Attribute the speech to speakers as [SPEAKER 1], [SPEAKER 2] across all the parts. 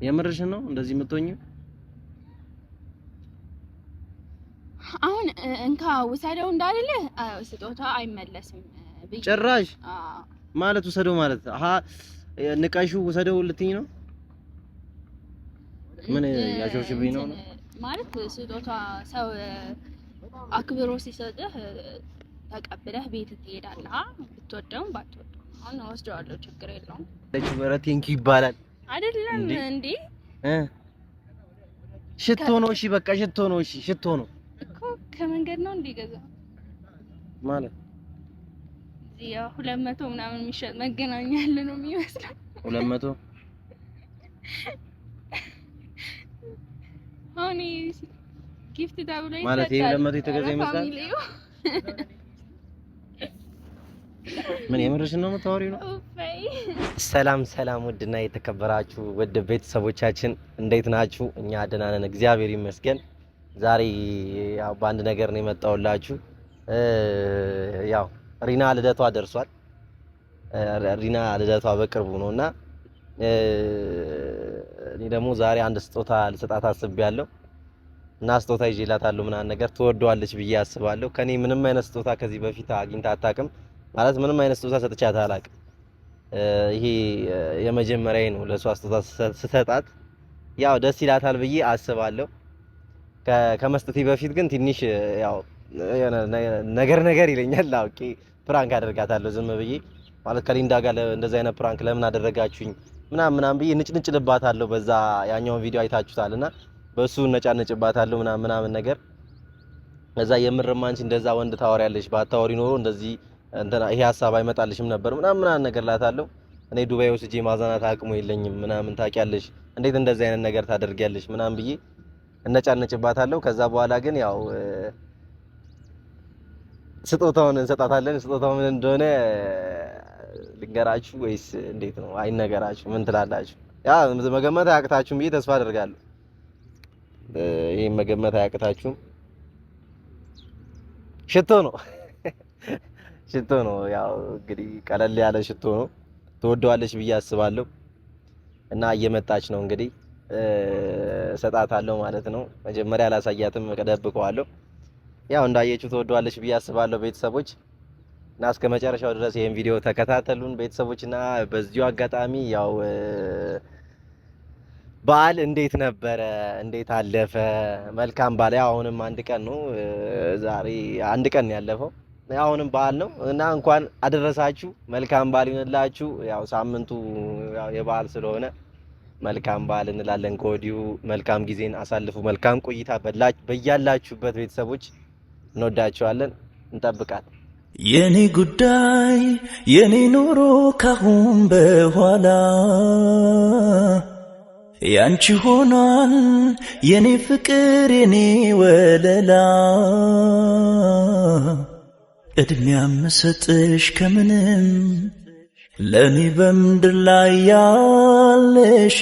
[SPEAKER 1] የምርሽ ነው እንደዚህ የምትሆኚው?
[SPEAKER 2] አሁን እንካ ውሰደው እንዳልለ ስጦታ አይመለስም
[SPEAKER 1] ጭራሽ ማለት ውሰደው ማለት ንቃሹ ውሰደው ልትኝ ነው? ምን ያሾሽብኝ ነው
[SPEAKER 2] ማለት ስጦታ ሰው አክብሮ ሲሰጥህ ተቀብለህ ቤት ትሄዳለህ። ብትወደውም ባትወደው አሁን ወስደዋለሁ ችግር የለውም።
[SPEAKER 1] ቴንኪ ይባላል
[SPEAKER 2] አይደለም እንዴ?
[SPEAKER 1] ሽቶ ነው። እሺ በቃ ሽቶ ነው። እሺ ሽቶ ነው
[SPEAKER 2] እኮ ከመንገድ ነው እንዴ ገዛ
[SPEAKER 1] ማለት
[SPEAKER 2] እዚያ 200 ምናምን የሚሸጥ መገናኛ ያለ ነው የሚመስለው።
[SPEAKER 1] 200
[SPEAKER 2] አሁን ጊፍት ተብሎ ይሰጣል
[SPEAKER 1] ማለት ይሄ 200 የተገዛ ይመስላል። ምን የምርሽን ነው የምታወሪው ነው? ሰላም ሰላም፣ ውድና የተከበራችሁ ውድ ቤተሰቦቻችን እንዴት ናችሁ? እኛ ደህና ነን እግዚአብሔር ይመስገን። ዛሬ ያው በአንድ ነገር ነው የመጣሁላችሁ። ያው ሪና ልደቷ ደርሷል። ሪና ልደቷ በቅርቡ ነውና እኔ ደግሞ ዛሬ አንድ ስጦታ ልሰጣት አስቤያለሁ እና ስጦታ ይዤላታለሁ ምናምን ነገር ትወደዋለች ብዬ አስባለሁ። ከኔ ምንም አይነት ስጦታ ከዚህ በፊት አግኝታ አታውቅም። ማለት ምንም አይነት ስጦታ ሰጥቻት አላውቅም። ይሄ የመጀመሪያዬ ነው ለሷ ስጦታ ስሰጣት። ያው ደስ ይላታል ብዬ አስባለሁ። ከመስጠቴ በፊት ግን ትንሽ ያው ነገር ይለኛል። አውቄ ፕራንክ አደርጋታለሁ ዝም ብዬ ማለት ከሊንዳ ጋር እንደዚህ አይነት ፕራንክ ለምን አደረጋችሁኝ ምናምን ብዬ ንጭንጭ ልባታለሁ። በዛ ያኛውን ቪዲዮ አይታችሁታልና በሱ ነጫነጭባታለሁ ምናምን ነገር። ከዛ የምርም አንቺ እንደዛ ወንድ ታወሪያለሽ፣ ባታወሪ ኖሮ እንደዚህ እንትና ይሄ ሐሳብ አይመጣልሽም ነበር ምናምን ነገር ላታለሁ። እኔ ዱባይ ወስጄ ማዛናት አቅሙ የለኝም ምናምን ታውቂያለሽ፣ እንዴት እንደዚህ አይነት ነገር ታደርጊያለሽ ምናምን ብዬ እነጫነጭባታለሁ። ከዛ በኋላ ግን ያው ስጦታውን እንሰጣታለን። ስጦታው ምን እንደሆነ ልንገራችሁ ወይስ እንዴት ነው? አይነገራችሁ? ምን ትላላችሁ? ያ መገመት አያቅታችሁም ብዬ ተስፋ አደርጋለሁ። ይሄ መገመት አያቅታችሁም። ሽቶ ነው ሽቶ ነው። ያው እንግዲህ ቀለል ያለ ሽቶ ነው። ትወደዋለች ብዬ አስባለሁ እና እየመጣች ነው እንግዲህ ሰጣታለሁ ማለት ነው። መጀመሪያ አላሳያትም፣ እደብቀዋለሁ። ያው እንዳየችው ትወደዋለች ብዬ አስባለሁ ቤተሰቦች እና እስከ መጨረሻው ድረስ ይሄን ቪዲዮ ተከታተሉን ቤተሰቦችና በዚሁ አጋጣሚ ያው በዓል እንዴት ነበረ? እንዴት አለፈ? መልካም በዓል። ያው አሁንም አንድ ቀን ነው ዛሬ አንድ ቀን ያለፈው። አሁንም በዓል ነው እና እንኳን አደረሳችሁ። መልካም በዓል ይሁንላችሁ። ያው ሳምንቱ ያው የበዓል ስለሆነ መልካም በዓል እንላለን ከወዲሁ። መልካም ጊዜን አሳልፉ። መልካም ቆይታ በያላችሁበት ቤተሰቦች እንወዳችኋለን። እንጠብቃለን።
[SPEAKER 3] የኔ ጉዳይ የኔ ኑሮ ካሁን በኋላ ያንቺ ሆኗል የኔ ፍቅር የኔ ወለላ ቅድሚያ ምሰጥሽ ከምንም ለኔ በምድር ላይ ያለሽ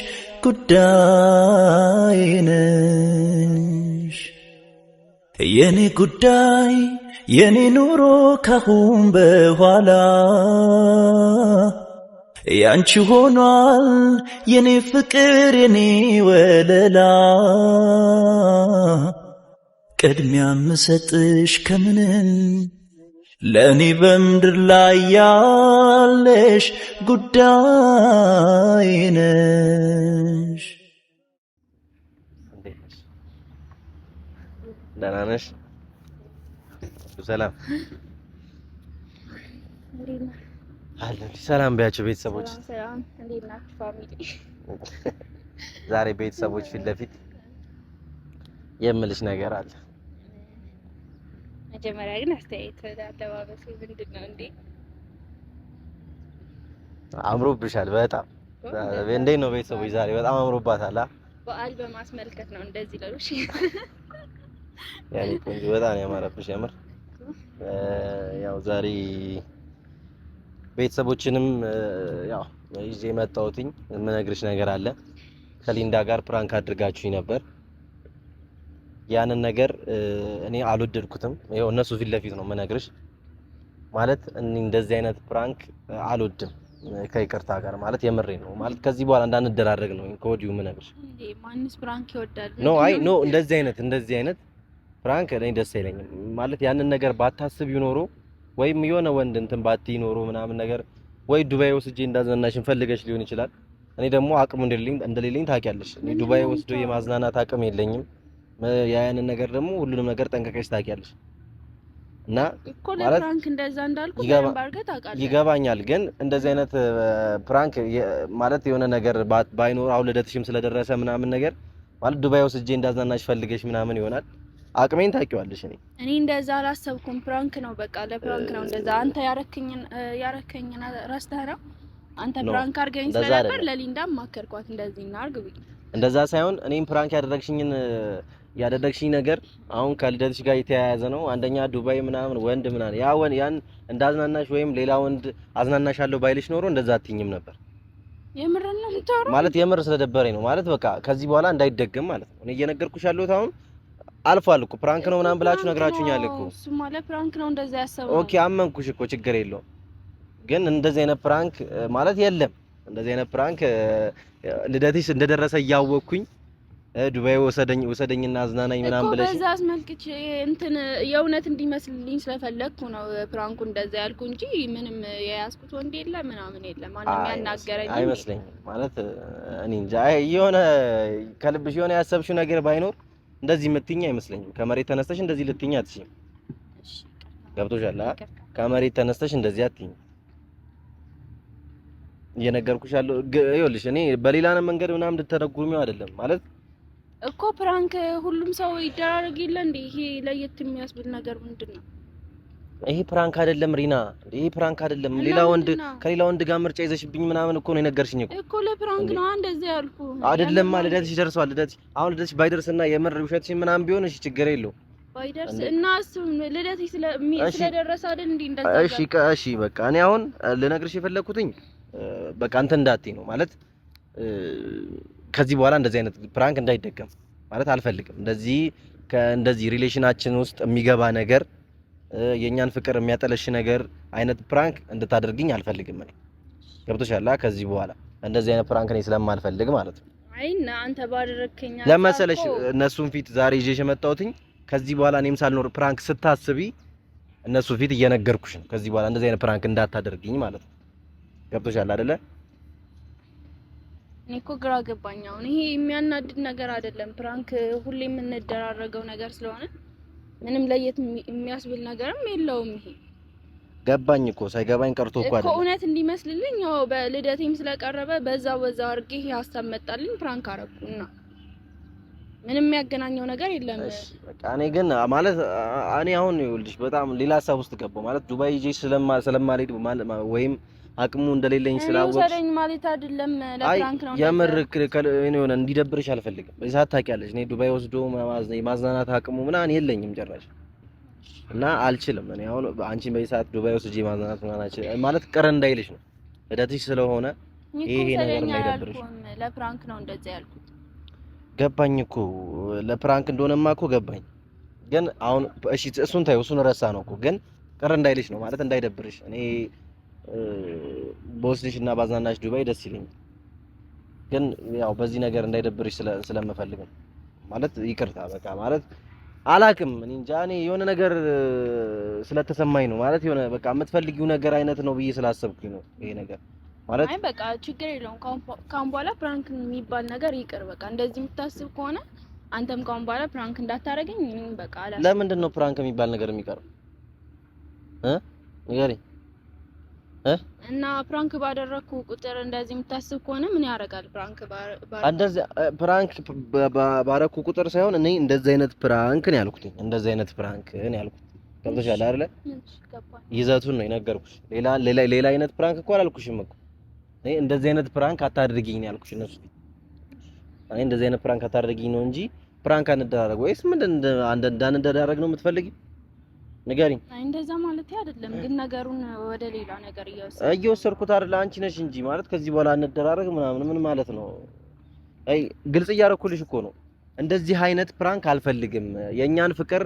[SPEAKER 3] ጉዳይ ነሽ። የኔ ጉዳይ የኔ ኑሮ ካሁን በኋላ ያንቺ ሆኗል የኔ ፍቅር የኔ ወለላ ቅድሚያ ምሰጥሽ ከምንም ለኔ በምድር ላይ ያለሽ ጉዳይ ነሽ።
[SPEAKER 1] ደህና ነሽ? ሰላም አለ። ሰላም ቢያቸው ቤተሰቦች።
[SPEAKER 2] ሰላም እንዴት ናችሁ ፋሚሊ?
[SPEAKER 1] ዛሬ ቤተሰቦች ፊት ለፊት የምልሽ ነገር አለ።
[SPEAKER 2] መጀመሪያ ግን አስተያየት አለባበስ ምንድን ነው እንዴ?
[SPEAKER 1] አምሮብሻል በጣም። እንዴት ነው ቤተሰቦች? ዛሬ በጣም አምሮባታል።
[SPEAKER 2] በዓል በማስመልከት ነው እንደዚህ ለሩሽ
[SPEAKER 1] ያኔ ቆንጆ በጣም ያማረብሽ የምር። ያው ዛሬ ቤተሰቦችንም ያው ይዤ መጣሁትኝ። የምነግርሽ ነገር አለ። ከሊንዳ ጋር ፕራንክ አድርጋችሁኝ ነበር። ያንን ነገር እኔ አልወደድኩትም። ይኸው እነሱ ፊት ለፊት ነው የምነግርሽ። ማለት እንደዚህ አይነት ፕራንክ አልወድም ከይቅርታ ጋር ማለት የምሬ ነው ማለት ከዚህ በኋላ እንዳንደራረግ ነው ከወዲሁ ምነግርሽ
[SPEAKER 2] እንዴ ማንስ ፕራንክ ይወዳል
[SPEAKER 1] ኖ እንደዚህ አይነት ፕራንክ እኔ ደስ አይለኝም ማለት ያንን ነገር ባታስብ ይኖሮ ወይም የሆነ ወንድ እንትን ባትይ ኖሮ ምናምን ነገር ወይ ዱባይ ወስጄ እንዳዝናናሽን ፈልገሽ ሊሆን ይችላል እኔ ደግሞ አቅሙ እንደሌለኝ ታውቂያለሽ እኔ ዱባይ ወስዶ የማዝናናት አቅም የለኝም ያንን ነገር ደግሞ ሁሉንም ነገር ጠንቀቀሽ ታውቂያለሽ እና
[SPEAKER 2] ማለት ፕራንክ እንደዛ እንዳልኩ ባርገት አቃለ
[SPEAKER 1] ይገባኛል ግን እንደዚህ አይነት ፕራንክ ማለት የሆነ ነገር ባይኖር አሁን ልደትሽም ስለደረሰ ምናምን ነገር ማለት ዱባይ ወስጄ እንዳዝናናሽ ፈልገሽ ምናምን ይሆናል አቅሜን ታውቂዋለሽ እኔ እንደዛ
[SPEAKER 2] አላሰብኩም ፕራንክ ነው በቃ ለፕራንክ ነው እንደዛ አንተ ያረከኝን ረስተህ ነው አንተ ፕራንክ አድርገኝ ስለነበር ለሊንዳም ማከርኳት እንደዚህ እናርግ ብዬ እንደዛ
[SPEAKER 1] ሳይሆን እኔም ፕራንክ ያደረግሽኝ ነገር አሁን ከልደትሽ ጋር የተያያዘ ነው አንደኛ ዱባይ ምናምን ወንድ ምናምን ያን እንዳዝናናሽ ወይም ሌላ ወንድ አዝናናሻለሁ ባይልሽ ኖሮ እንደዛ አትኝም ነበር
[SPEAKER 2] የምር ነው የምታወራው ማለት
[SPEAKER 1] የምር ስለደበረኝ ነው ማለት በቃ ከዚህ በኋላ እንዳይደገም ማለት ነው እኔ እየነገርኩሽ ያለሁት አሁን አልፏል እኮ ፕራንክ ነው ምናምን ብላችሁ ነግራችሁኛል እኮ
[SPEAKER 2] እሱ ማለት ፕራንክ ነው እንደዛ ያሰበው
[SPEAKER 1] ኦኬ አመንኩሽ እኮ ችግር የለውም ግን እንደዚህ አይነት ፕራንክ ማለት የለም እንደዚህ አይነት ፕራንክ ልደትሽ እንደደረሰ እያወቅኩኝ ዱባይ ወሰደኝና አዝናናኝ ምናምን ብለሽ
[SPEAKER 2] በዛ አስመልክቼ እንትን የእውነት እንዲመስልልኝ ስለፈለኩ ነው ፕራንኩ እንደዛ ያልኩ እንጂ ምንም የያዝኩት ወንድ የለ ምናምን የለ ማንም ያናገረኝ
[SPEAKER 1] አይመስለኝም ማለት እኔ እንጃ የሆነ ከልብሽ የሆነ ያሰብሽው ነገር ባይኖር እንደዚህ የምትይኝ አይመስለኝም ከመሬት ተነስተሽ እንደዚህ ልትይኝ አትችይም
[SPEAKER 2] እሺ
[SPEAKER 1] ገብቶሻል ከመሬት ተነስተሽ እንደዚህ አትይኝ እየነገርኩሽ ያለው ይኸውልሽ እኔ በሌላ መንገድ ምናምን እንድትተረጉሚው አይደለም ማለት
[SPEAKER 2] እኮ ፕራንክ ሁሉም ሰው ይደራረግ የለ እንዴ ይሄ ለየት የሚያስብል ነገር ምንድነው
[SPEAKER 1] ይሄ ፕራንክ አይደለም ሪና ይሄ ፕራንክ አይደለም ሌላ ወንድ ከሌላ ወንድ ጋር ምርጫ ይዘሽብኝ ምናምን እኮ ነው የነገርሽኝ
[SPEAKER 2] እኮ ለፕራንክ ነው እንደዚህ ያልኩ
[SPEAKER 1] አይደለም ማለት ልደትሽ ደርሷል ልደትሽ ባይደርስና የምር ውሸትሽ ምናምን ቢሆን እሺ ችግር የለውም
[SPEAKER 2] ባይደርስ እና እሱ ልደትሽ ስለደረሰ አይደል እንዴ እንደዛ
[SPEAKER 1] እሺ በቃ እኔ አሁን ልነግርሽ የፈለኩትኝ በቃ አንተ እንዳትይ ነው ማለት ከዚህ በኋላ እንደዚህ አይነት ፕራንክ እንዳይደገም ማለት አልፈልግም እንደዚህ ሪሌሽናችን ውስጥ የሚገባ ነገር የኛን ፍቅር የሚያጠለሽ ነገር አይነት ፕራንክ እንድታደርግኝ አልፈልግም እኔ ገብቶሻል ከዚህ በኋላ እንደዚህ አይነት ፕራንክ እኔ ስለማልፈልግ ማለት ነው
[SPEAKER 2] አይና አንተ ባደረከኛ
[SPEAKER 1] ለመሰለሽ እነሱን ፊት ዛሬ ይዤሽ የመጣሁትኝ ከዚህ በኋላ እኔም ሳልኖር ፕራንክ ስታስቢ እነሱ ፊት እየነገርኩሽ ነው ከዚህ በኋላ እንደዚህ አይነት ፕራንክ እንዳታደርግኝ ማለት ነው ገብቶሻል አይደለ
[SPEAKER 2] እኔ እኮ ግራ ገባኝ አሁን ይሄ የሚያናድድ ነገር አይደለም ፕራንክ ሁሌ የምንደራረገው ነገር ስለሆነ ምንም ለየት የሚያስብል ነገርም የለውም ይሄ
[SPEAKER 1] ገባኝ እኮ ሳይገባኝ ቀርቶ እኮ አይደለም
[SPEAKER 2] እውነት እንዲመስልልኝ ያው በልደቴም ስለቀረበ በዛው አድርጌ ይሄ ሀሳብ መጣልኝ ፕራንክ አረኩና ምንም የሚያገናኘው ነገር የለም
[SPEAKER 1] እሺ በቃ እኔ ግን ማለት እኔ አሁን ይኸውልሽ በጣም ሌላ ሀሳብ ውስጥ ገባሁ ማለት ዱባይ ይዤ ስለማልሄድ ወይም አቅሙ እንደሌለኝ ስላወቅሽ
[SPEAKER 2] ወሰደኝ ማለት አይደለም ለፕራንክ ነው
[SPEAKER 1] የምር እኔ ሆነ እንዲደብርሽ አልፈልግም በዛ ታውቂያለሽ እኔ ዱባይ ወስዶ ማዝናናት አቅሙ ምናምን የለኝም ጭራሽ እና አልችልም እኔ አሁን አንቺ በሰዓት ዱባይ ወስጄ ማዝናናት ምናምን ማለት ቅር እንዳይልሽ ነው ልደትሽ ስለሆነ ይሄ ነገር እንዳይደብርሽ
[SPEAKER 2] ለፕራንክ ነው እንደዛ ያልኩት
[SPEAKER 1] ገባኝ እኮ ለፕራንክ እንደሆነማ እኮ ገባኝ ግን አሁን እሺ እሱን ታዩ እሱን ረሳ ነው እኮ ግን ቅር እንዳይልሽ ነው ማለት እንዳይደብርሽ እኔ በወስድሽና ባዝናናሽ ዱባይ ደስ ይለኛል ግን ያው በዚህ ነገር እንዳይደብርሽ ስለምፈልግ ማለት ይቅርታ በቃ ማለት አላቅም እኔ እንጃ እኔ የሆነ ነገር ስለተሰማኝ ነው ማለት የሆነ በቃ የምትፈልጊው ነገር አይነት ነው ብዬ ስላሰብኩኝ ነው ይሄ ነገር ማለት
[SPEAKER 2] አይ በቃ ችግር የለውም ካሁን በኋላ ፕራንክ የሚባል ነገር ይቅር በቃ እንደዚህ የምታስብ ከሆነ አንተም ካሁን በኋላ ፕራንክ እንዳታረገኝ እኔም በቃ አላስ
[SPEAKER 1] ለምንድን ነው ፕራንክ የሚባል ነገር የሚቀርው ንገሪኝ
[SPEAKER 2] እና ፕራንክ ባደረኩ ቁጥር እንደዚህ የምታስብ ከሆነ ምን ያደርጋል
[SPEAKER 1] ፕራንክ ባረኩ ቁጥር ሳይሆን እኔ እንደዚህ አይነት ፕራንክ ነው ያልኩት እንደዚህ አይነት ፕራንክ ነው ያልኩት ገብቶሻል አይደለ ይዘቱን ነው የነገርኩሽ ሌላ አይነት ፕራንክ እኮ አላልኩሽም እኮ እኔ እንደዚህ አይነት ፕራንክ አታድርጊኝ ነው ያልኩሽ እነሱ እኔ እንደዚህ አይነት ፕራንክ አታድርጊኝ ነው እንጂ ፕራንክ አንደራረግ ወይስ ምንድን እንዳንደራረግ ነው የምትፈልጊ ንገሪኝ
[SPEAKER 2] እንደዛ ማለት አይደለም ግን ነገሩን ወደ ሌላ ነገር
[SPEAKER 1] እየወሰድኩት አይደል አንቺ ነሽ እንጂ ማለት ከዚህ በኋላ እንደራረግ ምን ማለት ነው አይ ግልጽ እያረኩልሽ እኮ ነው እንደዚህ አይነት ፕራንክ አልፈልግም የኛን ፍቅር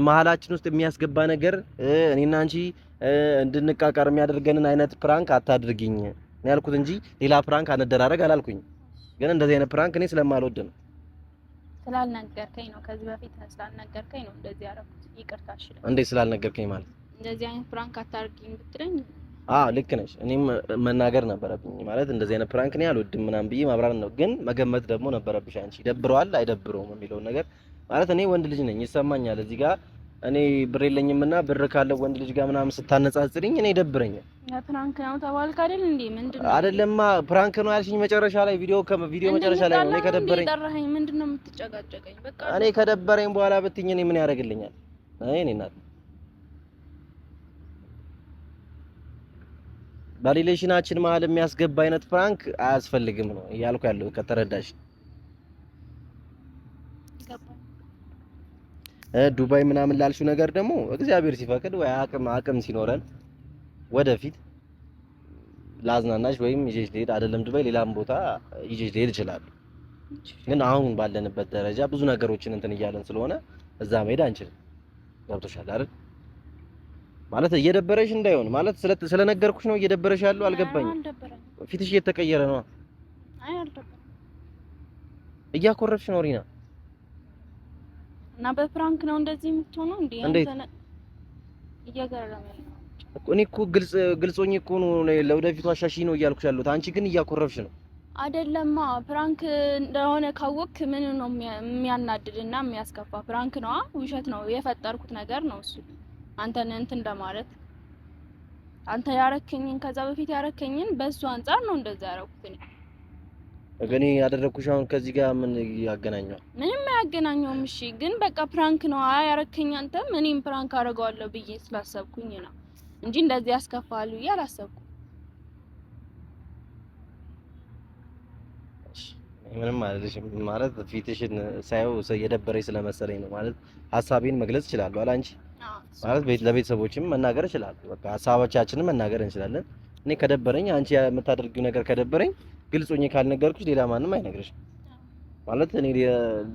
[SPEAKER 1] መሀላችን ውስጥ የሚያስገባ ነገር እኔና አንቺ እንድንቃቀር የሚያደርገንን አይነት ፕራንክ አታድርጊኝ ነው ያልኩት እንጂ ሌላ ፕራንክ አንደራረግ አላልኩኝ። ግን እንደዚህ አይነት ፕራንክ እኔ ስለማልወድ ነው።
[SPEAKER 2] ስላልነገርከኝ ነው። ከዚህ በፊት ስላልነገርከኝ ነው እንደዚህ ያደረኩት። ይቅርታ እሺ።
[SPEAKER 1] እንዴ ስላልነገርከኝ ማለት
[SPEAKER 2] እንደዚህ አይነት ፕራንክ አታርጊኝ ብትለኝ
[SPEAKER 1] ልክ ነሽ። እኔም መናገር ነበረብኝ ማለት እንደዚህ አይነት ፕራንክ እኔ አልወድም ምናምን ብዬ ማብራራት ነው። ግን መገመት ደግሞ ነበረብሽ አንቺ ይደብረዋል አይደብረውም የሚለውን ነገር ማለት እኔ ወንድ ልጅ ነኝ ይሰማኛል። እዚህ ጋር እኔ ብር የለኝምና ብር ካለው ወንድ ልጅ ጋር ምናምን ስታነጻጽሪኝ እኔ ይደብረኛል።
[SPEAKER 2] ፕራንክ ነው ተባልክ አይደል እንዴ? ምንድነው?
[SPEAKER 1] አይደለማ ፕራንክ ነው ያልሽኝ መጨረሻ ላይ ቪዲዮ መጨረሻ ላይ ነው። እኔ ከደበረኝ
[SPEAKER 2] ጠራኸኝ። ምንድነው የምትጨቃጨቀኝ? በቃ
[SPEAKER 1] እኔ ከደበረኝ በኋላ ብትኝ እኔ ምን ያደርግልኛል? እኔ እናት በሪሌሽናችን መሀል የሚያስገባ አይነት ፕራንክ አያስፈልግም ነው እያልኩ ያለው ከተረዳሽ። ዱባይ ምናምን ላልሽው ነገር ደግሞ እግዚአብሔር ሲፈቅድ ወይ አቅም ሲኖረን ወደፊት ላዝናናሽ ወይም ይዤሽ ልሄድ አይደለም ዱባይ ሌላም ቦታ ይዤሽ ልሄድ እችላለሁ። ግን አሁን ባለንበት ደረጃ ብዙ ነገሮችን እንትን እያለን ስለሆነ እዛ መሄድ አንችልም። ገብቶሻል አይደል? ማለት እየደበረሽ እንዳይሆን ማለት ስለነገርኩሽ ነው እየደበረሽ ያለው አልገባኝም። ፊትሽ እየተቀየረ ነው።
[SPEAKER 2] አይ አልደበረም።
[SPEAKER 1] እያኮረፍሽ ነው ሪና።
[SPEAKER 2] እና በፕራንክ ነው እንደዚህ የምትሆነው እንዴ? አንተ እየገረመኝ ነው
[SPEAKER 1] እኮ እኔ እኮ ግልጾኝ እኮ ነው ለወደፊቱ አሻሺ ነው እያልኩሽ ያለሁት። አንቺ ግን እያኮረፍሽ ነው።
[SPEAKER 2] አይደለማ ፕራንክ እንደሆነ ካወቅክ ምን ነው የሚያናድድና የሚያስከፋ? ፕራንክ ነው፣ ውሸት ነው፣ የፈጠርኩት ነገር ነው እሱ። አንተን እንትን እንደማለት አንተ ያረከኝን ከዛ በፊት ያረከኝን በሱ አንፃር ነው እንደዛ ያረኩት እኔ።
[SPEAKER 1] እኔ ያደረኩሽ አሁን ከዚህ ጋር ምን ያገናኘዋል?
[SPEAKER 2] ምንም አያገናኘውም። እሺ ግን በቃ ፕራንክ ነው ያረከኝ አንተ እኔም ፕራንክ አደርገዋለሁ ብዬ ስላሰብኩኝ ነው እንጂ እንደዚህ ያስከፋሉ ብዬ አላሰብኩም።
[SPEAKER 1] ምንም አይደለሽም ማለት ፊትሽን ሳይው የደበረኝ ስለመሰለኝ ነው ማለት ሐሳቤን መግለጽ እችላለሁ አላ አንቺ ማለት ለቤተሰቦችም መናገር እችላለሁ። በቃ ሐሳቦቻችንን መናገር እንችላለን። እኔ ከደበረኝ አንቺ የምታደርጊው ነገር ከደበረኝ ግልጽ ካልነገርኩሽ ሌላ ማንም አይነግርሽም ማለት እኔ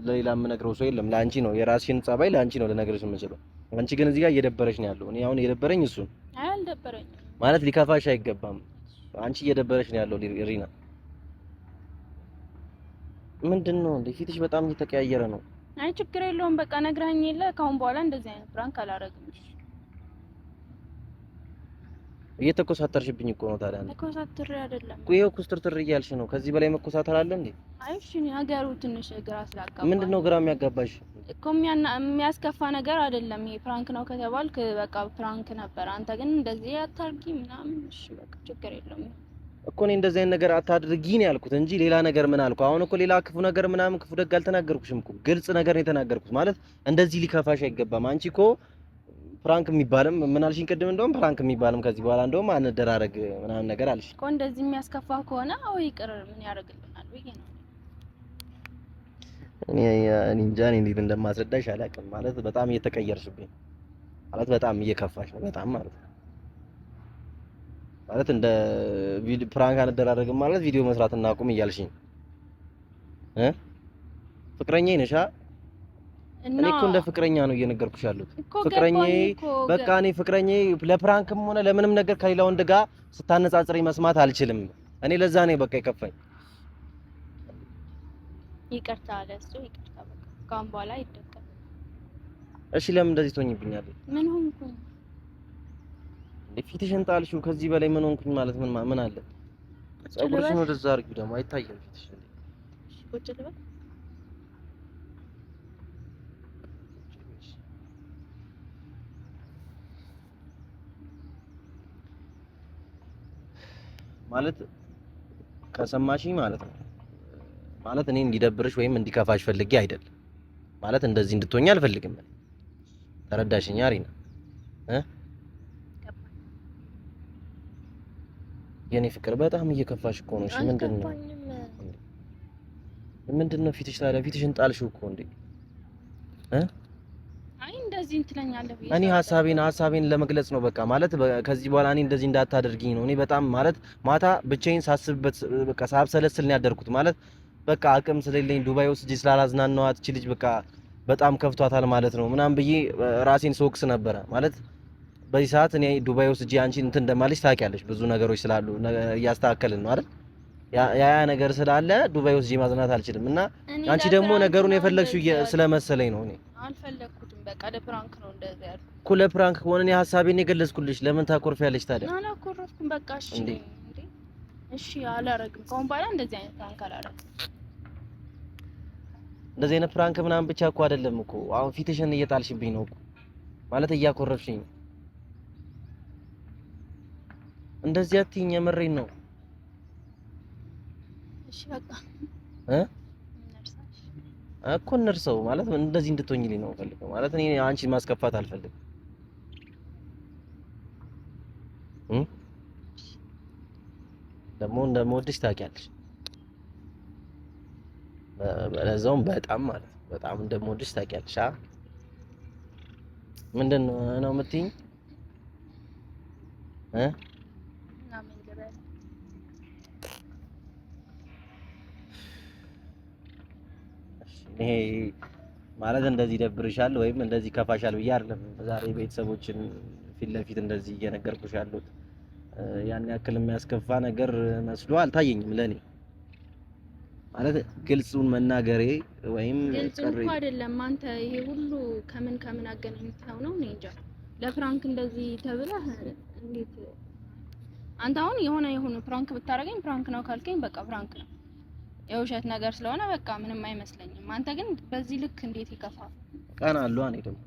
[SPEAKER 1] ለሌላ የምነግረው ሰው የለም። ለአንቺ ነው የራስሽን ጸባይ ለአንቺ ነው ልነግርሽ የምችለው። አንቺ ግን እዚህ ጋር እየደበረሽ ነው ያለው። እኔ አሁን እየደበረኝ እሱ
[SPEAKER 2] አይ አልደበረኝ
[SPEAKER 1] ማለት ሊከፋሽ አይገባም። አንቺ እየደበረሽ ነው ያለው ሪና። ምንድነው እንዴ ፊትሽ በጣም እየተቀያየረ ነው።
[SPEAKER 2] አይ ችግር የለውም በቃ ነግራኝ የለ ካሁን በኋላ እንደዚህ አይነት ፕራንክ አላረግም።
[SPEAKER 1] እየተኮሳተርሽብኝ እኮ ነው ታዲያ።
[SPEAKER 2] ተኮሳተር አይደለም
[SPEAKER 1] እኮ ይሄው ኩስትርትር እያልሽ ነው። ከዚህ በላይ መኮሳተር አለ እንዴ?
[SPEAKER 2] አይ እሺ ነገሩ ትንሽ ግራ ስላጋባ።
[SPEAKER 1] ምንድነው ግራ የሚያጋባሽ?
[SPEAKER 2] እኮ የሚያስከፋ ነገር አይደለም። ይሄ ፕራንክ ነው ከተባልክ በቃ ፕራንክ ነበር። አንተ ግን እንደዚህ አታርጊ ምናምን። እሺ በቃ ችግር የለውም
[SPEAKER 1] እኮ እኔ እንደዚህ አይነት ነገር አታድርጊ ነው ያልኩት እንጂ ሌላ ነገር ምን አልኩ? አሁን እኮ ሌላ ክፉ ነገር ምናምን ክፉ ደግ አልተናገርኩሽም እኮ ግልጽ ነገር ነው የተናገርኩት። ማለት እንደዚህ ሊከፋሽ አይገባም። አንቺ እኮ ፕራንክ የሚባልም ምን አልሽኝ ቅድም? እንደውም ፕራንክ የሚባልም ከዚህ በኋላ እንደውም አንደራረግ ምናምን ነገር አልሽ
[SPEAKER 2] እኮ። እንደዚህ የሚያስከፋ ከሆነ አዎ ይቅር ምን ያደርግልናል ብዬ ነው
[SPEAKER 1] እኔ እንጃ እኔ እንዴት እንደማስረዳሽ አላውቅም። ማለት በጣም እየተቀየርሽብኝ ማለት በጣም እየከፋሽ ነው በጣም ማለት እንደ ፕራንክ አንደራረግም ማለት ቪዲዮ መስራት እናቁም እያልሽኝ ፍቅረኛዬ ነሽ? እኔ እኮ እንደ ፍቅረኛ ነው እየነገርኩሽ ያለሁት። ፍቅረኛዬ በቃ እኔ ፍቅረኛዬ ለፕራንክም ሆነ ለምንም ነገር ከሌላ ወንድ ጋር ስታነጻጽሪ መስማት አልችልም። እኔ ለዛ ነው በቃ ይከፋኝ።
[SPEAKER 2] ይቅርታ አለሱ ይቅርታ በቃ ካሁን በኋላ አይደለም።
[SPEAKER 1] እሺ ለምን እንደዚህ ትሆኝብኛለሽ?
[SPEAKER 2] ምን ሆንኩኝ?
[SPEAKER 1] ፊትሽን ጣልሽው። ከዚህ በላይ ምን ሆንኩኝ ማለት ምን አለ? ፀጉርሽን ወደዛ አድርጊው ደግሞ አይታየም ፊትሽ።
[SPEAKER 2] እሺ ቁጭ ልበል።
[SPEAKER 1] ማለት ከሰማሽኝ ማለት ነው ማለት እኔ እንዲደብርሽ ወይም እንዲከፋሽ ፈልጌ አይደለም። ማለት እንደዚህ እንድትሆኝ አልፈልግም። ተረዳሽኝ ሪና? የኔ ፍቅር በጣም እየከፋሽ እኮ ነው። እሺ ምንድነው ፊትሽ ታዲያ? ፊትሽን ጣልሽው እኮ እንዴ?
[SPEAKER 2] አይ እንደዚህ እንትለኛለህ ብዬ
[SPEAKER 1] እኔ ሐሳቤን ለመግለጽ ነው በቃ። ማለት ከዚህ በኋላ እኔ እንደዚህ እንዳታደርጊኝ ነው። እኔ በጣም ማለት ማታ ብቻዬን ሳስብበት በቃ ሳብሰለስል ነው ያደርኩት። ማለት በቃ አቅም ስለሌለኝ ዱባይ ውስጥ ስላላዝናናዋት እቺ ልጅ በቃ በጣም ከፍቷታል ማለት ነው ምናምን ብዬ ራሴን ስወቅስ ነበረ። ማለት በዚህ ሰዓት እኔ ዱባይ ውስጥ እጂ አንቺን እንትን እንደማለች ታውቂያለሽ። ብዙ ነገሮች ስላሉ እያስተካከልን ነው አይደል? ያ ነገር ስላለ ዱባይ ውስጥ እጂ ማዝናት አልችልም እና አንቺ ደግሞ ነገሩን የፈለግሽው ስለመሰለኝ ነው። እኔ
[SPEAKER 2] አልፈለኩትም። በቃ ለፕራንክ ነው እንደዛ ያልኩት
[SPEAKER 1] እኮ። ለፕራንክ ከሆነ እኔ ሀሳቤን የገለጽኩልሽ፣ ለምን ታኮርፊያለሽ ታዲያ?
[SPEAKER 2] አላኮረፍኩም። በቃ እሺ እንዴ እሺ አላረግም። ከአሁን በኋላ እንደዚህ አይነት ፕራንክ አላረግም።
[SPEAKER 1] እንደዚህ አይነት ፕራንክ ምናምን ብቻ እኮ አይደለም እኮ አሁን ፊትሽን እየጣልሽብኝ ነው እኮ ማለት እያኮረፍሽኝ። እንደዚህ አትይኝ፣ የምሬን ነው።
[SPEAKER 2] እሺ በቃ
[SPEAKER 1] እኮ እንርሰው ማለት እንደዚህ እንድትሆኝልኝ ነው ፈልገው ማለት እኔ አንቺን ማስከፋት አልፈልግም። ደግሞ እንደምወድሽ ታውቂያለሽ። በለዛውም በጣም ማለት በጣም እንደምወድሽ ታውቂያለሽ። ምንድን ነው የምትይኝ? ይሄ ማለት እንደዚህ ደብርሻል ወይም እንደዚህ ከፋሻል ብዬ አይደለም ዛሬ ቤተሰቦችን ፊት ለፊት እንደዚህ እየነገርኩሽ ያሉት። ያን ያክል የሚያስከፋ ነገር መስሎ አልታየኝም ለኔ ማለት ግልጹን መናገሬ ወይም
[SPEAKER 2] ግልጽ እንኳን አይደለም። አንተ ይሄ ሁሉ ከምን አገናኝተው ነው? እኔ እንጃ። ለፕራንክ እንደዚህ ተብለህ እንዴት አንተ አሁን የሆነ ፕራንክ ብታረገኝ ፕራንክ ነው ካልከኝ በቃ ፕራንክ ነው፣ የውሸት ነገር ስለሆነ በቃ ምንም አይመስለኝም። አንተ ግን በዚህ ልክ እንዴት ይከፋል? ቀን አለው እኔ ደግሞ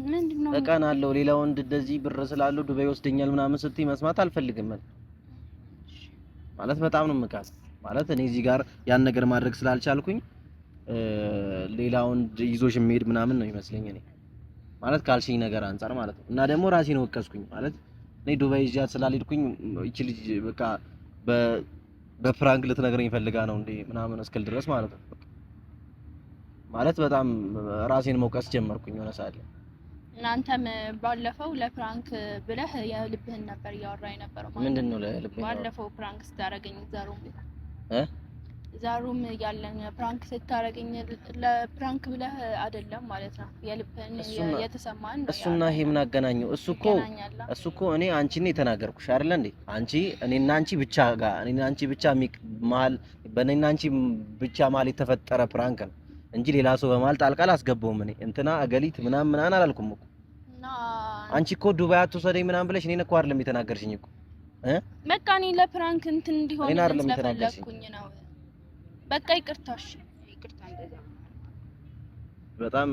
[SPEAKER 2] ምንድነው ቀን አለው ሌላ ወንድ እንደዚህ ብር ስላለው ዱባይ ወስደኛል ምናምን ስትይ መስማት አልፈልግም ማለት በጣም ነው የምቃት ማለት እኔ እዚህ ጋር ያን ነገር ማድረግ ስላልቻልኩኝ ሌላ ወንድ ይዞሽ የሚሄድ ምናምን ነው ይመስለኝ እኔ ማለት ካልሽኝ ነገር አንፃር ማለት ነው። እና ደግሞ ራሴን ወቀስኩኝ ማለት እኔ ዱባይ ይዣት ስላልሄድኩኝ እቺ ልጅ በቃ በፍራንክ ልትነግረኝ ፈልጋ ነው እንዴ ምናምን እስክል ድረስ ማለት ነው። ማለት በጣም ራሴን መውቀስ ጀመርኩኝ የሆነ ሰዓት ላይ። እናንተም ባለፈው ለፕራንክ ብለህ የልብህን ነበር እያወራኝ ነበር ማለት ምንድነው? ለልብህ ባለፈው ፕራንክ ስታረገኝ ዛሩም ያለን ፕራንክ ስታረገኝ ለፕራንክ ብለህ አይደለም ማለት ነው የልብህን የተሰማን ነው። እሱና ይሄ ምን አገናኘው? እሱ እኮ እኔ አንቺን የተናገርኩሽ አይደለ እንዴ? አንቺ እኔና አንቺ ብቻ ጋር እኔና አንቺ ብቻ መሀል በእኔና አንቺ ብቻ መሀል የተፈጠረ ፕራንክ ነው እንጂ ሌላ ሰው በመሀል ጣልቃ አላስገባውም። እኔ እንትና እገሊት ምናምን አላልኩም እኮ። አንቺ እኮ ዱባይ አትወሰደኝ ምናምን ብለሽ እኔን እኮ አይደለም የተናገርሽኝ እኮ በቃ እኔ ለፕራንክ እንትን እንዲሆን ስለፈለኩኝ ነው። በቃ ይቅርታሽ፣ ይቅርታ እንደዛ በጣም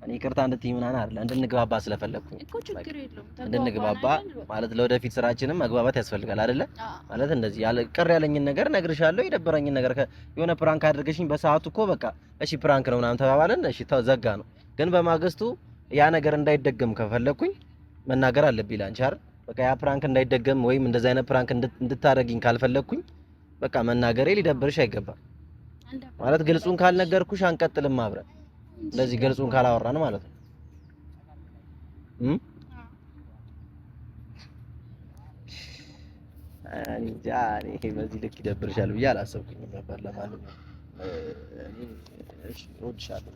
[SPEAKER 2] እኔ ይቅርታ እንድትይ ምናምን አይደለም እንድንግባባ ስለፈለኩኝ እኮ ችግር የለውም። እንድንግባባ ማለት ለወደፊት ስራችንም መግባባት ያስፈልጋል አይደለ? ማለት እንደዚህ ያለ ቅር ያለኝን ነገር ነግርሻለሁ፣ የደበረኝን ነገር የሆነ ፕራንክ አድርገሽኝ በሰዓቱ እኮ በቃ እሺ ፕራንክ ነው ምናምን ተባባለን፣ እሺ ተዘጋ ነው። ግን በማግስቱ ያ ነገር እንዳይደገም ከፈለኩኝ መናገር አለብኝ ላንቺ አይደል? በቃ ያ ፕራንክ እንዳይደገም ወይም እንደዛ አይነት ፕራንክ እንድታረጊኝ ካልፈለኩኝ በቃ መናገሬ ሊደብርሽ አይገባም። ማለት ግልጹን ካልነገርኩሽ አንቀጥልም አብረን እንደዚህ ግልጹን ካላወራን ማለት ነው። አንጃ እኔ በዚህ ልክ ይደብርሻል ብዬ አላሰብኩኝም ነበር። ለማንኛውም እሺ እወድሻለሁ።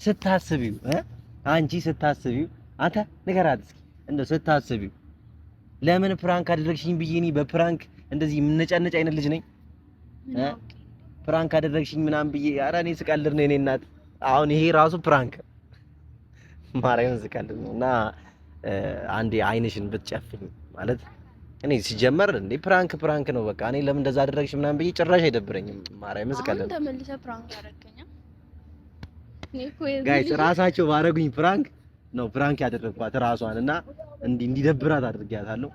[SPEAKER 2] ስታስቢው አንቺ ስታስቢው አንተ ንገራት እስኪ እንደው ስታስቢው ለምን ፕራንክ አደረግሽኝ ብዬ እኔ በፕራንክ እንደዚህ የምነጫነጭ አይነት ልጅ ነኝ? ፕራንክ አደረግሽኝ ምናምን ብዬ ኧረ እኔ ስቀልድ ነው የኔ እናት። አሁን ይሄ ራሱ ፕራንክ ማርያምን ስቀልድ ነው። እና አንዴ አይንሽን ብትጨፍኝ ማለት እኔ ሲጀመር እንዴ ፕራንክ ነው በቃ እኔ ለምን እንደዛ አደረግሽ ምናምን ብዬ ጭራሽ አይደብረኝም። ማርያምን ስቀልድ ነው። ተመልሰህ ፕራንክ አደረገኛ ጋይስ ራሳቸው ባረጉኝ ፕራንክ ነው ፕራንክ ያደረግኳት ራሷን እና እንዲደብራት አድርጊያታለሁ።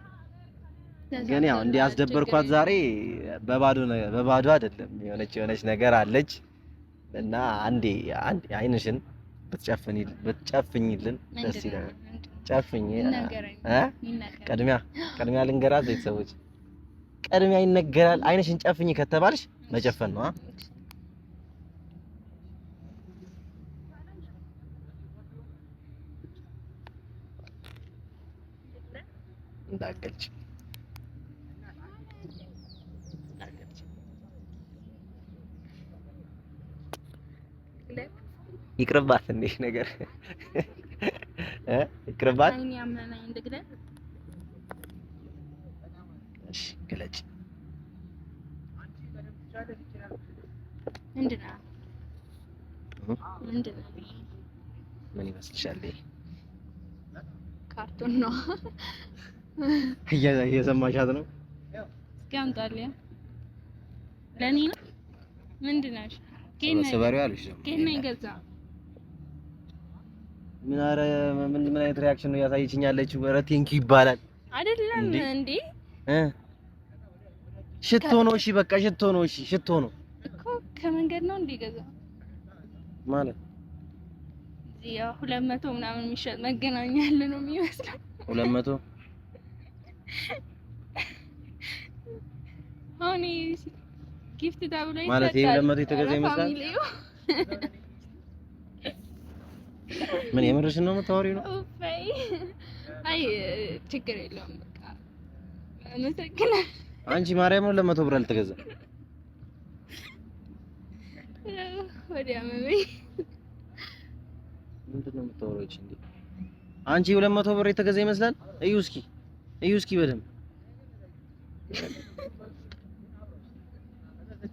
[SPEAKER 2] ግን ያው እንዲያስደበርኳት ዛሬ በባዶ አይደለም የሆነች ነገር አለች እና አንዴ አይንሽን ብትጨፍኝልን ደስ ይላል። ጨፍኝ ቅድሚያ ልንገራት ቤተሰቦች፣ ቅድሚያ ይነገራል። አይንሽን ጨፍኝ ከተባልሽ መጨፈን ነው።
[SPEAKER 1] እንዳገልጭ ይቅርባት እንዴ ነገር ይቅርባት።
[SPEAKER 2] አይኔ ያመናኝ እንደግለ
[SPEAKER 1] እሺ ግለጭ።
[SPEAKER 2] ምንድነው
[SPEAKER 1] ምን ይመስልሻል?
[SPEAKER 2] ካርቶን ነው።
[SPEAKER 1] እየሰማሻት ነው?
[SPEAKER 2] እስኪ አምጣልኝ። ለኔ ነው ምንድነው?
[SPEAKER 1] ሰበሪው አለሽ ደግሞ
[SPEAKER 2] ከኔ ገዛ
[SPEAKER 1] ምን አረ ምን አይነት ሪአክሽን ነው ያሳየችኝ ያለችው? ኧረ ቴንኪው ይባላል
[SPEAKER 2] አይደለም እንዴ?
[SPEAKER 1] ሽቶ ነው። እሺ በቃ ሽቶ ነው። እሺ ሽቶ ነው
[SPEAKER 2] እኮ ከመንገድ ነው እንዴ ገዛ
[SPEAKER 1] ማለት
[SPEAKER 2] እዚህ 200 ምናምን የሚሸጥ መገናኛ ያለ ነው የሚመስለው።
[SPEAKER 1] 200
[SPEAKER 2] አሁን ጊፍት ተብሎ ይሰጣል
[SPEAKER 1] ማለት ይሄ 200 የተገዛ ይመስላል። ምን የምርሽን ነው የምታወሪው ነው?
[SPEAKER 2] አይ ችግር የለውም በቃ አመሰግናለሁ።
[SPEAKER 1] አንቺ ማርያም ነው 200 ብር አልተገዛ
[SPEAKER 2] ወዲያ መመይ
[SPEAKER 1] ምንድነው የምታወሪው እንዴ? አንቺ 200 ብር የተገዛ ይመስላል። እዩ እስኪ በደምብ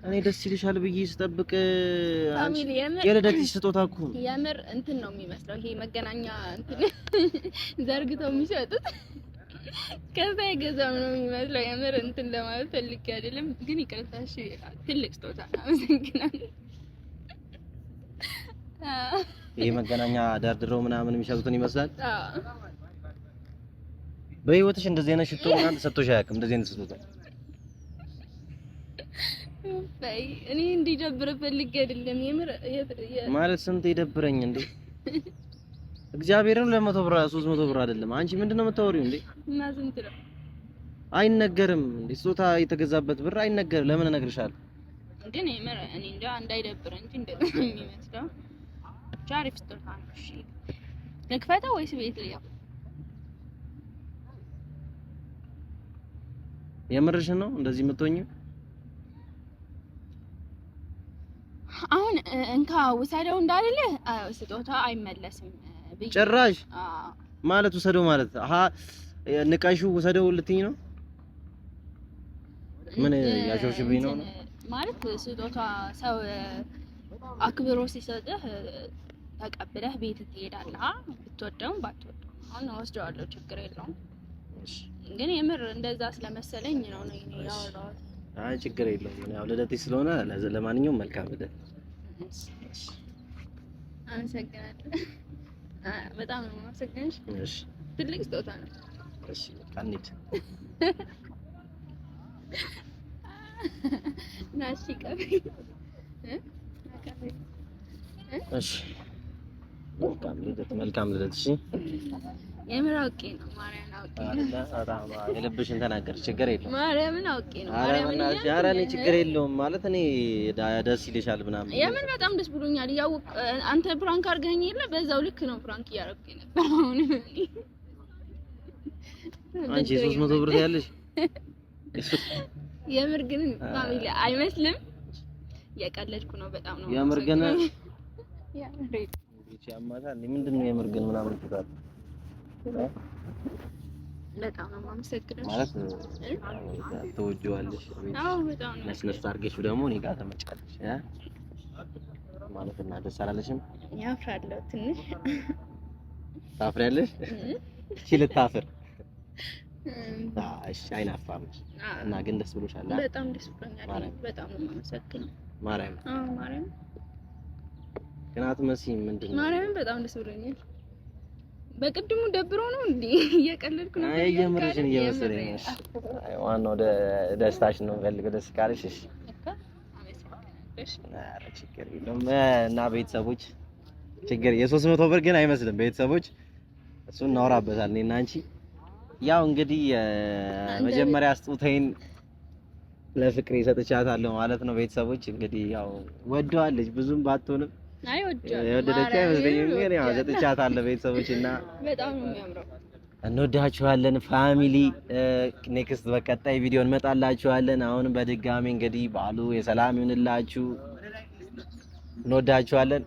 [SPEAKER 1] እኔ ደስ ይልሻል ብዬ ስጠብቅ
[SPEAKER 2] ፋሚሊ
[SPEAKER 1] የልደትሽ ስጦታ እኮ
[SPEAKER 2] የምር እንትን ነው የሚመስለው። ይሄ መገናኛ እንትን ዘርግተው የሚሸጡት ከዛ የገዛው ነው የሚመስለው። የምር እንትን ለማለት ፈልጌ አይደለም ግን ይቅርታሽ። ትልቅ ስጦታ ነው። አመሰግናለሁ።
[SPEAKER 1] ይሄ መገናኛ ደርድረው ምናምን የሚሸጡትን ይመስላል።
[SPEAKER 2] አዎ
[SPEAKER 1] በህይወትሽ እንደዚህ አይነት ሽቶ ምናምን ተሰጥቶሽ አያውቅም? እንደዚህ አይነት ስጦታ
[SPEAKER 2] በይ እኔ እንዲደብር ፈልጌ አይደለም። የምር
[SPEAKER 1] ማለት ስንት ይደብረኝ እንዴ? እግዚአብሔርን 200 ብር 300 ብር አይደለም። አንቺ ምንድነው የምታወሪው እንዴ? እና
[SPEAKER 2] ስንት ነው?
[SPEAKER 1] አይነገርም እንዴ? ስጦታ የተገዛበት ብር አይነገርም። ለምን እነግርሻለሁ?
[SPEAKER 2] ግን የምር እኔ እንጃ እንዳይደብር እንጂ እንደዚህ የሚመስለው አሪፍ ስጦታ ነው። እሺ ልክፈተው ወይስ ቤት ልያው?
[SPEAKER 1] የምርሽን ነው እንደዚህ የምትሆኚው?
[SPEAKER 2] አሁን እንካ ውሰደው እንዳልለ ስጦታ አይመለስም ብዬ
[SPEAKER 1] ጭራሽ ማለት ውሰደው ማለት ንቀሹ ውሰደው ልትኝ ነው? ምን ያሾፍሽብኝ ነው
[SPEAKER 2] ማለት ስጦታ ሰው አክብሮ ሲሰጥህ ተቀብለህ ቤት ትሄዳለህ። ብትወደውም ባትወደውም አሁን ወስደዋለሁ፣ ችግር የለውም። ግን የምር እንደዛ ስለመሰለኝ ነው ያወራሁት።
[SPEAKER 1] አይ ችግር የለውም። ያው ልደትሽ ስለሆነ ለማንኛውም መልካም ልደት።
[SPEAKER 2] አመሰግናለሁ። በጣም ነው የማመሰግንሽ።
[SPEAKER 1] እሺ
[SPEAKER 2] ትልቅ ስጦታ ነው።
[SPEAKER 1] እሺ ካንቺ
[SPEAKER 2] ናሺ ቀበይ
[SPEAKER 1] እሺ መልካም ልደት። እሺ
[SPEAKER 2] የምር አውቄ ነው ማርያምን አውቄ ነው።
[SPEAKER 1] የልብሽን ተናገርሽ፣ ችግር የለውም።
[SPEAKER 2] ማርያምን አውቄ ነው።
[SPEAKER 1] ኧረ እኔ ችግር የለውም ማለት እኔ ደስ ይልሻል ምናምን።
[SPEAKER 2] የምር በጣም ደስ ብሎኛል። ያው አንተ ፕራንክ አድርገኸኝ የለ በዛው ልክ ነው ፕራንክ እያደረኩኝ ነበር። አሁን
[SPEAKER 1] አንቺ 300 ብር ያለሽ
[SPEAKER 2] የምር ግን ፋሚሊ አይመስልም። እየቀለድኩ ነው። በጣም ነው
[SPEAKER 1] የምር ግን
[SPEAKER 2] የምር
[SPEAKER 1] ያማታል። ምንድነው የምር ግን ምናምን ትታል
[SPEAKER 2] በጣም ነው የማመሰግነው
[SPEAKER 1] ማለት ትወጂዋለሽ።
[SPEAKER 2] አዎ በጣም ነው
[SPEAKER 1] ነስነስ አድርገሽው ደግሞ እኔ ጋር ተመጫለሽ ማለት እና ደስ አላለሽም?
[SPEAKER 2] ያፍራለሁ ትንሽ።
[SPEAKER 1] ታፍሪያለሽ? እሺ ልታፍር እሺ አይናፋም እና ግን ደስ ብሎሻል?
[SPEAKER 2] በጣም ደስ ብሎኛል። በጣም ነው የማመሰግነው
[SPEAKER 1] ማርያም።
[SPEAKER 2] አዎ ማርያም
[SPEAKER 1] ግን አትመስይም። ምንድን ነው
[SPEAKER 2] ማርያም በጣም ደስ ብሎኛል። በቅድሙ ደብሮ ነው እንዴ? እየቀለድኩ ነው።
[SPEAKER 1] አይ የምርሽን እየመሰለኝ ነው። አይ ዋናው ደስታሽ ነው። ፈልገው ደስ ካለሽ እሺ ኧረ ችግር የለውም። እና ቤተሰቦች ችግር የ300 ብር ግን አይመስልም። ቤተሰቦች እሱን እናወራበታለን እኔና አንቺ። ያው እንግዲህ መጀመሪያ ስጦታዬን ለፍቅሬ ሰጥቻታለሁ ማለት ነው። ቤተሰቦች እንግዲህ ያው ወደዋለች ብዙም ባትሆንም
[SPEAKER 2] አይ ወደዋለች
[SPEAKER 1] የወደደች አይመስለኝም ግን ያው ሰጥቻታለሁ ቤተሰቦች እና
[SPEAKER 2] በጣም ነው የሚያምረው
[SPEAKER 1] እንወዳችኋለን ፋሚሊ። ኔክስት በቀጣይ ቪዲዮ እንመጣላችኋለን። አሁንም በድጋሚ እንግዲህ በዓሉ የሰላም ይሁንላችሁ። እንወዳችኋለን።